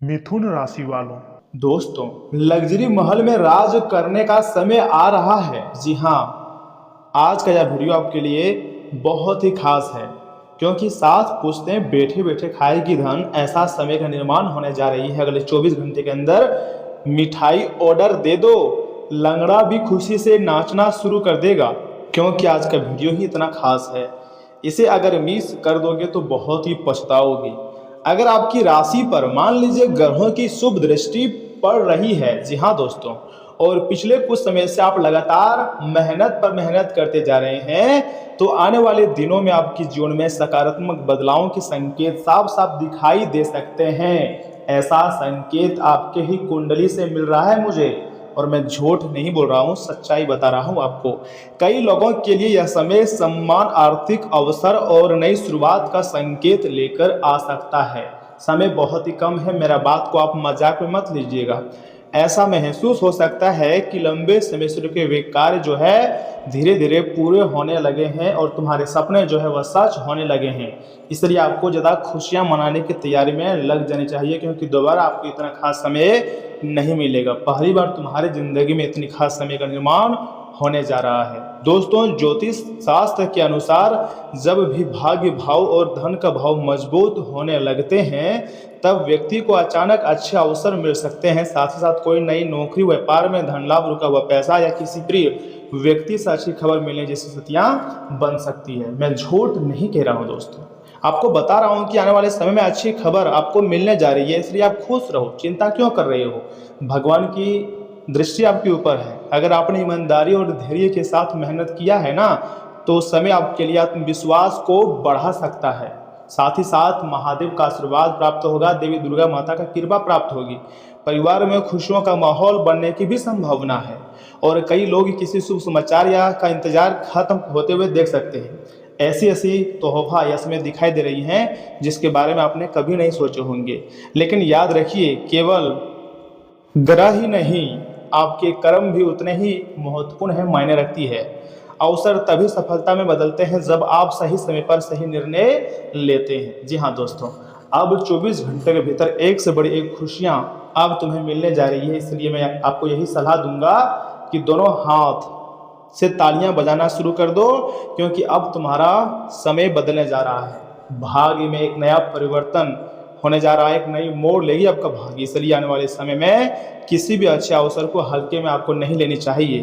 मिथुन राशि वालों, दोस्तों, लग्जरी महल में राज करने का समय आ रहा है। जी हाँ, आज का यह वीडियो आपके लिए बहुत ही खास है, क्योंकि सात पुश्तें बैठे बैठे खाएगी धन, ऐसा समय का निर्माण होने जा रही है। अगले 24 घंटे के अंदर मिठाई ऑर्डर दे दो, लंगड़ा भी खुशी से नाचना शुरू कर देगा, क्योंकि आज का वीडियो ही इतना खास है। इसे अगर मिस कर दोगे तो बहुत ही पछताओगे। अगर आपकी राशि पर मान लीजिए ग्रहों की शुभ दृष्टि पड़ रही है, जी हाँ दोस्तों, और पिछले कुछ समय से आप लगातार मेहनत पर मेहनत करते जा रहे हैं, तो आने वाले दिनों में आपके जीवन में सकारात्मक बदलावों के संकेत साफ साफ दिखाई दे सकते हैं। ऐसा संकेत आपके ही कुंडली से मिल रहा है मुझे, और मैं झूठ नहीं बोल रहा हूँ, सच्चाई बता रहा हूँ आपको। कई लोगों के लिए यह समय सम्मान, आर्थिक अवसर और नई शुरुआत का संकेत लेकर आ सकता है। समय बहुत ही कम है, मेरा बात को आप मजाक में मत लीजिएगा। ऐसा महसूस हो सकता है कि लंबे समय से रुके हुए कार्य जो है धीरे धीरे पूरे होने लगे हैं, और तुम्हारे सपने जो है वह सच होने लगे हैं। इसलिए आपको ज़्यादा खुशियां मनाने की तैयारी में लग जानी चाहिए, क्योंकि दोबारा आपको इतना खास समय नहीं मिलेगा। पहली बार तुम्हारी जिंदगी में इतनी खास समय का निर्माण होने जा रहा है। दोस्तों, ज्योतिष शास्त्र के अनुसार जब भी भाग्य भाव और धन का भाव मजबूत होने लगते हैं, तब व्यक्ति को अचानक अच्छे अवसर मिल सकते हैं। साथ ही साथ कोई नई नौकरी, व्यापार में धन लाभ, रुका हुआ पैसा या किसी प्रिय व्यक्ति से अच्छी खबर मिलने जैसी स्थितियां बन सकती है। मैं झूठ नहीं कह रहा हूं दोस्तों, आपको बता रहा हूं कि आने वाले समय में अच्छी खबर आपको मिलने जा रही है, इसलिए आप खुश रहो। चिंता क्यों कर रहे हो? भगवान की दृष्टि आपके ऊपर है। अगर आपने ईमानदारी और धैर्य के साथ मेहनत किया है ना, तो समय आपके लिए आत्मविश्वास को बढ़ा सकता है। साथ ही साथ महादेव का आशीर्वाद प्राप्त होगा, देवी दुर्गा माता का कृपा प्राप्त होगी। परिवार में खुशियों का माहौल बनने की भी संभावना है, और कई लोग किसी शुभ समाचार या का इंतजार खत्म होते हुए देख सकते हैं। ऐसी ऐसी तोहफा इसमें दिखाई दे रही हैं जिसके बारे में आपने कभी नहीं सोचे होंगे। लेकिन याद रखिए, केवल ग्रह ही नहीं, आपके कर्म भी उतने ही महत्वपूर्ण है, मायने रखती है। अवसर तभी सफलता में बदलते हैं जब आप सही समय पर सही निर्णय लेते हैं। जी हाँ दोस्तों, अब 24 घंटे के भीतर एक से बड़ी एक खुशियाँ अब तुम्हें मिलने जा रही है। इसलिए मैं आपको यही सलाह दूंगा कि दोनों हाथ से तालियां बजाना शुरू कर दो, क्योंकि अब तुम्हारा समय बदलने जा रहा है। भाग्य में एक नया परिवर्तन होने जा रहा है, एक नई मोड़ लेगी आपका भाग्य। इसलिए आने वाले समय में किसी भी अच्छे अवसर को हल्के में आपको नहीं लेनी चाहिए।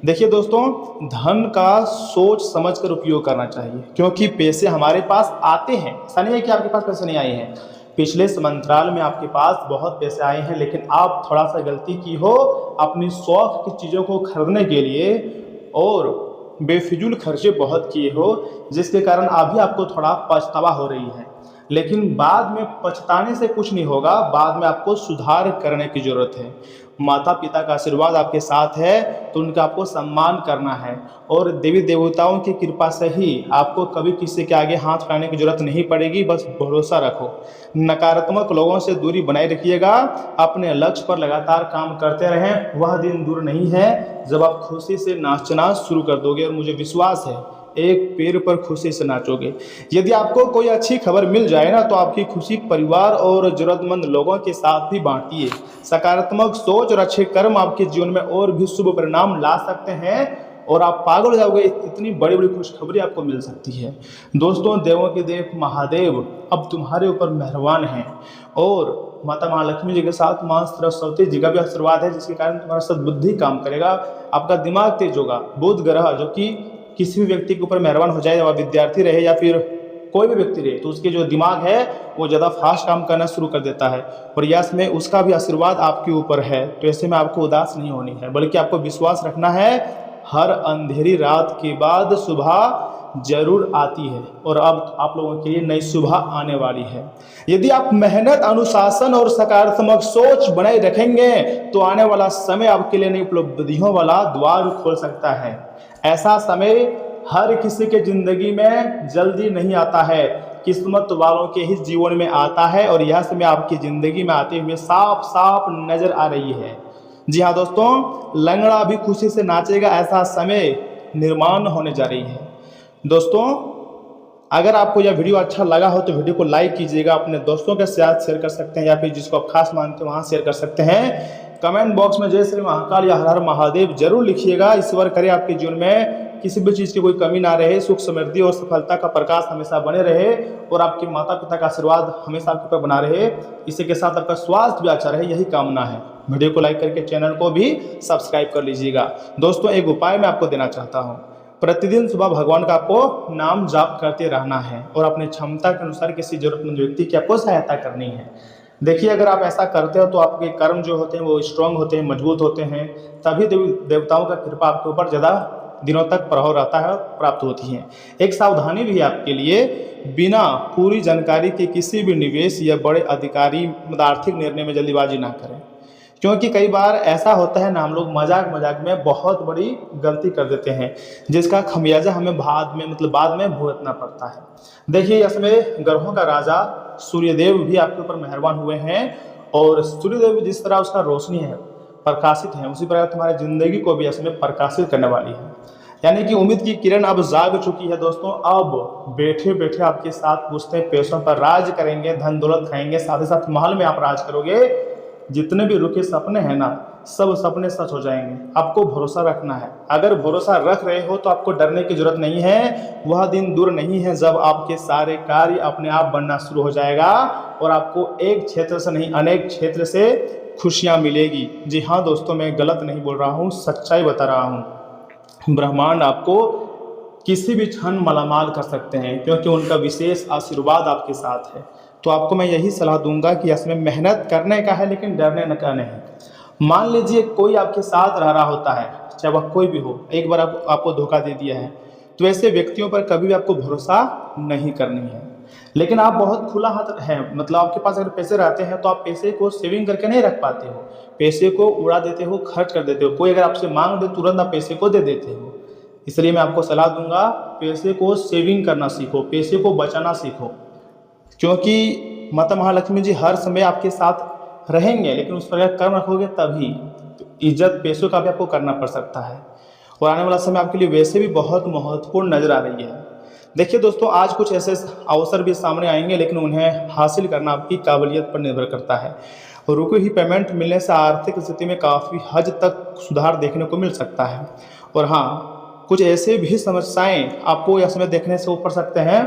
देखिए दोस्तों, धन का सोच समझ कर उपयोग करना चाहिए, क्योंकि पैसे हमारे पास आते हैं। ऐसा नहीं है कि आपके पास पैसे नहीं आए हैं। पिछले समंतराल में आपके पास बहुत पैसे आए हैं, लेकिन आप थोड़ा सा गलती की हो अपनी शौक की चीज़ों को खरीदने के लिए, और बेफिजूल खर्चे बहुत किए हो, जिसके कारण अभी आपको थोड़ा पछतावा हो रही है। लेकिन बाद में पछताने से कुछ नहीं होगा, बाद में आपको सुधार करने की जरूरत है। माता पिता का आशीर्वाद आपके साथ है, तो उनका आपको सम्मान करना है, और देवी देवताओं की कृपा से ही आपको कभी किसी के आगे हाथ फैलाने की जरूरत नहीं पड़ेगी। बस भरोसा रखो, नकारात्मक लोगों से दूरी बनाए रखिएगा, अपने लक्ष्य पर लगातार काम करते रहें। वह दिन दूर नहीं है जब आप खुशी से नाचना शुरू कर दोगे, और मुझे विश्वास है एक पैर पर खुशी से नाचोगे। यदि आपको कोई अच्छी खबर मिल जाए ना, तो आपकी खुशी परिवार और जरूरतमंद लोगों के साथ भी बांटिए। सकारात्मक सोच और अच्छे कर्म आपके जीवन में और भी शुभ परिणाम ला सकते हैं, और आप पागल हो जाओगे, इतनी बड़ी बड़ी खुशखबरी आपको मिल सकती है। दोस्तों, देवों के देव महादेव अब तुम्हारे ऊपर मेहरबान हैं, और माता महालक्ष्मी जी के साथ माँ सरस्वती जी का भी आशीर्वाद है, जिसके कारण तुम्हारा सद्बुद्धि काम करेगा, आपका दिमाग तेज होगा। बुध ग्रह जो कि किसी भी व्यक्ति के ऊपर मेहरबान हो जाए, वह विद्यार्थी रहे या फिर कोई भी व्यक्ति रहे, तो उसके जो दिमाग है वो ज़्यादा फास्ट काम करना शुरू कर देता है, और यश में उसका भी आशीर्वाद आपके ऊपर है। तो ऐसे में आपको उदास नहीं होनी है, बल्कि आपको विश्वास रखना है, हर अंधेरी रात के बाद सुबह जरूर आती है, और अब आप लोगों के लिए नई सुबह आने वाली है। यदि आप मेहनत, अनुशासन और सकारात्मक सोच बनाए रखेंगे, तो आने वाला समय आपके लिए नई उपलब्धियों वाला द्वार खोल सकता है। ऐसा समय हर किसी के जिंदगी में जल्दी नहीं आता है, किस्मत वालों के ही जीवन में आता है, और यह समय आपकी जिंदगी में आते हुए साफ साफ नजर आ रही है। जी हाँ दोस्तों, लंगड़ा भी खुशी से नाचेगा, ऐसा समय निर्माण होने जा रही है। दोस्तों, अगर आपको यह वीडियो अच्छा लगा हो तो वीडियो को लाइक कीजिएगा, अपने दोस्तों के साथ शेयर कर सकते हैं या फिर जिसको आप खास मानते हो वहाँ शेयर कर सकते हैं। कमेंट बॉक्स में जय श्री महाकाल या हर हर महादेव जरूर लिखिएगा। ईश्वर करे आपके जीवन में किसी भी चीज़ की कोई कमी ना रहे, सुख समृद्धि और सफलता का प्रकाश हमेशा बने रहे और आपके माता पिता का आशीर्वाद हमेशा आपके ऊपर बना रहे। इसी के साथ आपका स्वास्थ्य भी अच्छा रहे, यही कामना है। वीडियो को लाइक करके चैनल को भी सब्सक्राइब कर लीजिएगा। दोस्तों, एक उपाय मैं आपको देना चाहता हूँ। प्रतिदिन सुबह भगवान का आपको नाम जाप करते रहना है और अपनी क्षमता के अनुसार किसी जरूरतमंद व्यक्ति की आपको सहायता करनी है। देखिए, अगर आप ऐसा करते हो तो आपके कर्म जो होते हैं वो स्ट्रांग होते हैं, मजबूत होते हैं, तभी देवताओं का कृपा आपके ऊपर ज़्यादा दिनों तक प्रभाव रहता है, प्राप्त होती है। एक सावधानी भी है आपके लिए, बिना पूरी जानकारी के किसी भी निवेश या बड़े अधिकारी आर्थिक निर्णय में जल्दीबाजी ना करें, क्योंकि कई बार ऐसा होता है ना, हम लोग मजाक मजाक में बहुत बड़ी गलती कर देते हैं जिसका खमियाजा हमें बाद में भुगतना पड़ता है। देखिए, इसमें ग्रहों का राजा सूर्यदेव भी आपके ऊपर मेहरबान हुए हैं और सूर्यदेव जिस तरह उसका रोशनी है, प्रकाशित है, उसी प्रकार तुम्हारी जिंदगी को भी इसमें प्रकाशित करने वाली है। यानी कि उम्मीद की किरण अब जाग चुकी है दोस्तों। अब बैठे बैठे आपके साथ पूछते पैसों पर राज करेंगे, धन दौलत खाएंगे, साथ ही साथ महल में आप राज करोगे। जितने भी रुके सपने हैं ना, सब सपने सच हो जाएंगे। आपको भरोसा रखना है। अगर भरोसा रख रहे हो तो आपको डरने की जरूरत नहीं है। वह दिन दूर नहीं है जब आपके सारे कार्य अपने आप बनना शुरू हो जाएगा और आपको एक क्षेत्र से नहीं अनेक क्षेत्र से खुशियां मिलेगी। जी हाँ दोस्तों, मैं गलत नहीं बोल रहा हूँ, सच्चाई बता रहा हूँ। ब्रह्मांड आपको किसी भी क्षण मालामाल कर सकते हैं, क्योंकि उनका विशेष आशीर्वाद आपके साथ है। तो आपको मैं यही सलाह दूंगा कि इसमें मेहनत करने का है, लेकिन डरने का नहीं। मान लीजिए कोई आपके साथ रह रहा होता है, चाहे वह कोई भी हो, एक बार आपको धोखा दे दिया है, तो ऐसे व्यक्तियों पर कभी भी आपको भरोसा नहीं करनी है। लेकिन आप बहुत खुला हाथ हैं, आपके पास अगर पैसे रहते हैं तो आप पैसे को सेविंग करके नहीं रख पाते हो, पैसे को उड़ा देते हो, खर्च कर देते हो। कोई अगर आपसे मांग दे तुरंत आप पैसे को दे देते हो। इसलिए मैं आपको सलाह दूंगा, पैसे को सेविंग करना सीखो, पैसे को बचाना सीखो, क्योंकि माता महालक्ष्मी जी हर समय आपके साथ रहेंगे, लेकिन उस पर कर्म रखोगे तभी। तो इज्जत पैसों का भी आपको करना पड़ सकता है और आने वाला समय आपके लिए वैसे भी बहुत महत्वपूर्ण नजर आ रही है। देखिए दोस्तों, आज कुछ ऐसे अवसर भी सामने आएंगे, लेकिन उन्हें हासिल करना आपकी काबिलियत पर निर्भर करता है। रुकी हुई पेमेंट मिलने से आर्थिक स्थिति में काफ़ी हद तक सुधार देखने को मिल सकता है। और हाँ, कुछ ऐसे भी समस्याएं आपको यह समय देखने से ऊपर सकते हैं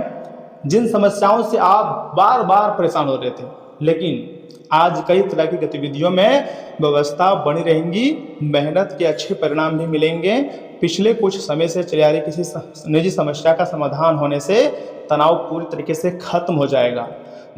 जिन समस्याओं से आप बार बार परेशान हो रहे थे, लेकिन आज कई तरह की गतिविधियों में व्यवस्था बनी रहेंगी, मेहनत के अच्छे परिणाम भी मिलेंगे। पिछले कुछ समय से चली आ रही किसी निजी समस्या का समाधान होने से तनाव पूरी तरीके से खत्म हो जाएगा।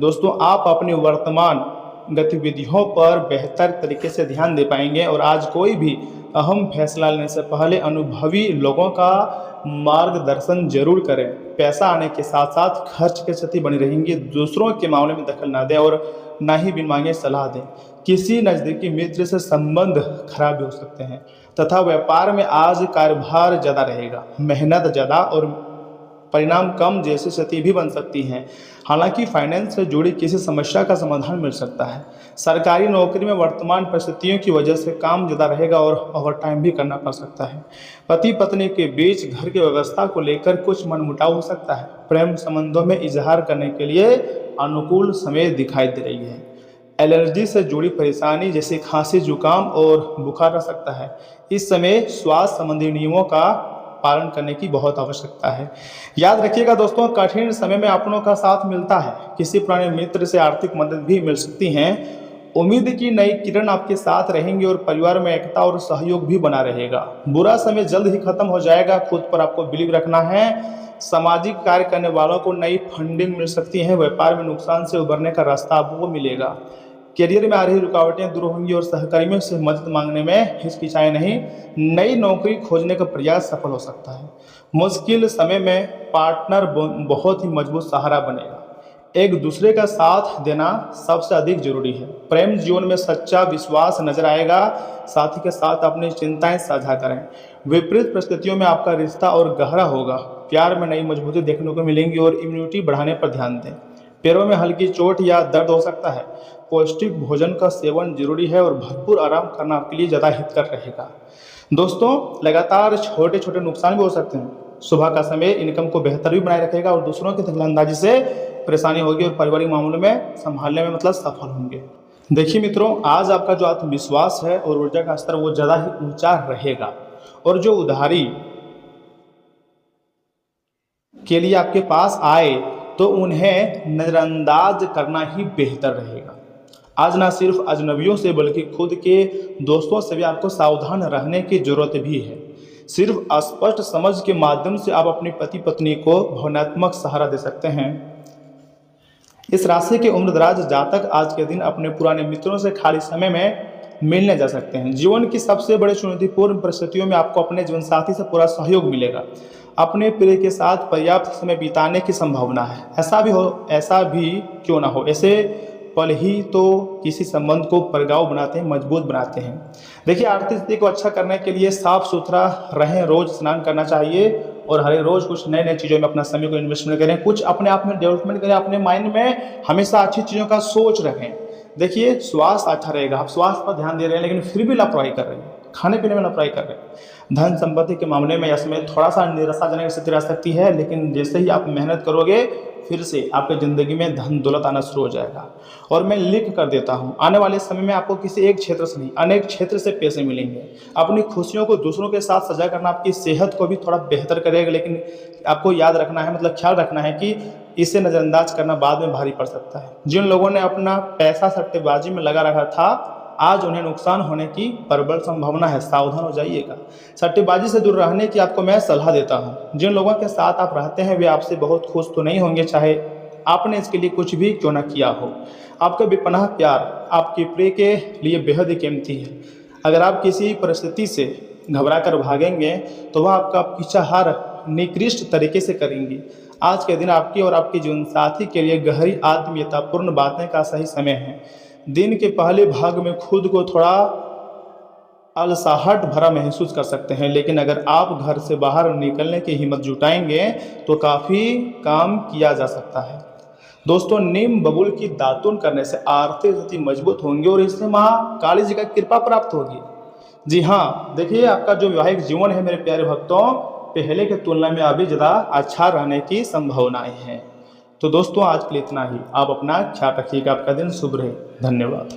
दोस्तों, आप अपनी वर्तमान गतिविधियों पर बेहतर तरीके से ध्यान दे पाएंगे और आज कोई भी अहम फैसला लेने से पहले अनुभवी लोगों का मार्गदर्शन जरूर करें। पैसा आने के साथ साथ खर्च की स्थिति बनी रहेंगी। दूसरों के मामले में दखल ना दें और ना ही बिन मांगे सलाह दें। किसी नज़दीकी मित्र से संबंध खराब भी हो सकते हैं तथा व्यापार में आज कार्यभार ज़्यादा रहेगा, मेहनत ज़्यादा और परिणाम कम जैसी स्थिति भी बन सकती हैं। हालांकि फाइनेंस से जुड़ी किसी समस्या का समाधान मिल सकता है। सरकारी नौकरी में वर्तमान परिस्थितियों की वजह से काम ज़्यादा रहेगा और ओवरटाइम भी करना पड़ सकता है। पति पत्नी के बीच घर की व्यवस्था को लेकर कुछ मनमुटाव हो सकता है। प्रेम संबंधों में इजहार करने के लिए अनुकूल समय दिखाई दे रही है। एलर्जी से जुड़ी परेशानी जैसे खांसी, जुकाम और बुखार रह सकता है। इस समय स्वास्थ्य संबंधी नियमों का पालन करने की बहुत आवश्यकता है। याद रखिएगा दोस्तों, कठिन समय में अपनों का साथ मिलता है। किसी पुराने मित्र से आर्थिक मदद भी मिल सकती है। उम्मीद की नई किरण आपके साथ रहेंगी और परिवार में एकता और सहयोग भी बना रहेगा। बुरा समय जल्द ही खत्म हो जाएगा। खुद पर आपको बिलीव रखना है। सामाजिक कार्य करने वालों को नई फंडिंग मिल सकती है। व्यापार में नुकसान से उबरने का रास्ता आपको मिलेगा। करियर में आ रही रुकावटें दूर होंगी और सहकर्मियों से मदद मांगने में हिचकिचाएं नहीं। नई नौकरी खोजने का प्रयास सफल हो सकता है। मुश्किल समय में पार्टनर बहुत ही मजबूत सहारा बनेगा। एक दूसरे का साथ देना सबसे अधिक जरूरी है। प्रेम जीवन में सच्चा विश्वास नजर आएगा। साथी के साथ अपनी चिंताएं साझा करें। विपरीत परिस्थितियों में आपका रिश्ता और गहरा होगा। प्यार में नई मजबूती देखने को मिलेंगी और इम्यूनिटी बढ़ाने पर ध्यान दें। पैरों में हल्की चोट या दर्द हो सकता है। पौष्टिक भोजन का सेवन जरूरी है और भरपूर आराम करना आपके लिए ज़्यादा हितकर रहेगा। दोस्तों, लगातार छोटे छोटे नुकसान भी हो सकते हैं, सुबह का समय इनकम को बेहतर भी बनाए रखेगा और दूसरों की दखलंदाजी से परेशानी होगी और पारिवारिक मामलों में संभालने में मतलब सफल होंगे। देखिए मित्रों, आज आपका जो आत्मविश्वास है और ऊर्जा का स्तर वो ज़्यादा ही ऊंचा रहेगा और जो उधारी के लिए आपके पास आए तो उन्हें नज़रअंदाज करना ही बेहतर रहेगा। आज ना सिर्फ अजनबियों से बल्कि खुद के दोस्तों से भी आपको सावधान रहने की जरूरत भी है। सिर्फ स्पष्ट समझ के माध्यम से आप अपनी पति पत्नी को भावनात्मक सहारा दे सकते हैं। इस राशि के उम्रदराज जातक आज के दिन अपने पुराने मित्रों से खाली समय में मिलने जा सकते हैं। जीवन की सबसे बड़ी चुनौतीपूर्ण परिस्थितियों में आपको अपने जीवन साथी से पूरा सहयोग मिलेगा। अपने प्रिय के साथ पर्याप्त समय बिताने की संभावना है। ऐसा भी क्यों ना हो, ऐसे पल ही तो किसी संबंध को प्रगाढ़ बनाते हैं, मजबूत बनाते हैं। देखिए, आर्थिक स्थिति को अच्छा करने के लिए साफ सुथरा रहें, रोज स्नान करना चाहिए और हर रोज कुछ नए नए चीज़ों में अपना समय को इन्वेस्टमेंट करें, कुछ अपने आप में डेवलपमेंट करें, अपने माइंड में हमेशा अच्छी चीज़ों का सोच रखें। देखिए, स्वास्थ्य अच्छा रहेगा, आप स्वास्थ्य पर ध्यान दे रहे हैं लेकिन फिर भी लापरवाही कर रहे हैं, खाने पीने में लापरवाही कर रहे हैं। धन संपत्ति के मामले में इसमें थोड़ा सा निराशाजनक स्थिति रह सकती है, लेकिन जैसे ही आप मेहनत करोगे फिर से आपके ज़िंदगी में धन दौलत आना शुरू हो जाएगा। और मैं लिख कर देता हूँ, आने वाले समय में आपको किसी एक क्षेत्र से नहीं, अनेक क्षेत्र से पैसे मिलेंगे। अपनी खुशियों को दूसरों के साथ साझा करना आपकी सेहत को भी थोड़ा बेहतर करेगा, लेकिन आपको याद रखना है, मतलब ख्याल रखना है कि इसे नज़रअंदाज करना बाद में भारी पड़ सकता है। जिन लोगों ने अपना पैसा सट्टेबाजी में लगा रखा था, आज उन्हें नुकसान होने की प्रबल संभावना है, सावधान हो जाइएगा। सट्टेबाजी से दूर रहने की आपको मैं सलाह देता हूं। जिन लोगों के साथ आप रहते हैं वे आपसे बहुत खुश तो नहीं होंगे, चाहे आपने इसके लिए कुछ भी क्यों ना किया हो। आपका बेपनाह प्यार आपके प्रिय के लिए बेहद ही कीमती है। अगर आप किसी परिस्थिति से घबरा कर भागेंगे तो वह आपका पीछा हर निकृष्ट तरीके से करेंगी। आज के दिन आपकी और आपके जीवन साथी के लिए गहरी आत्मीयतापूर्ण बातें का सही समय है। दिन के पहले भाग में खुद को थोड़ा अलसाहट भरा महसूस कर सकते हैं, लेकिन अगर आप घर से बाहर निकलने की हिम्मत जुटाएंगे तो काफ़ी काम किया जा सकता है। दोस्तों, नीम बबूल की दातुन करने से आर्थिक स्थिति मजबूत होंगी और इससे माँ काली जी का कृपा प्राप्त होगी। जी हाँ, देखिए, आपका जो वैवाहिक जीवन है मेरे प्यारे भक्तों, पहले के तुलना में अभी ज़्यादा अच्छा रहने की संभावनाएं हैं। तो दोस्तों, आज के लिए इतना ही। आप अपना ख्याल रखिएगा। आपका दिन शुभ रहे। धन्यवाद।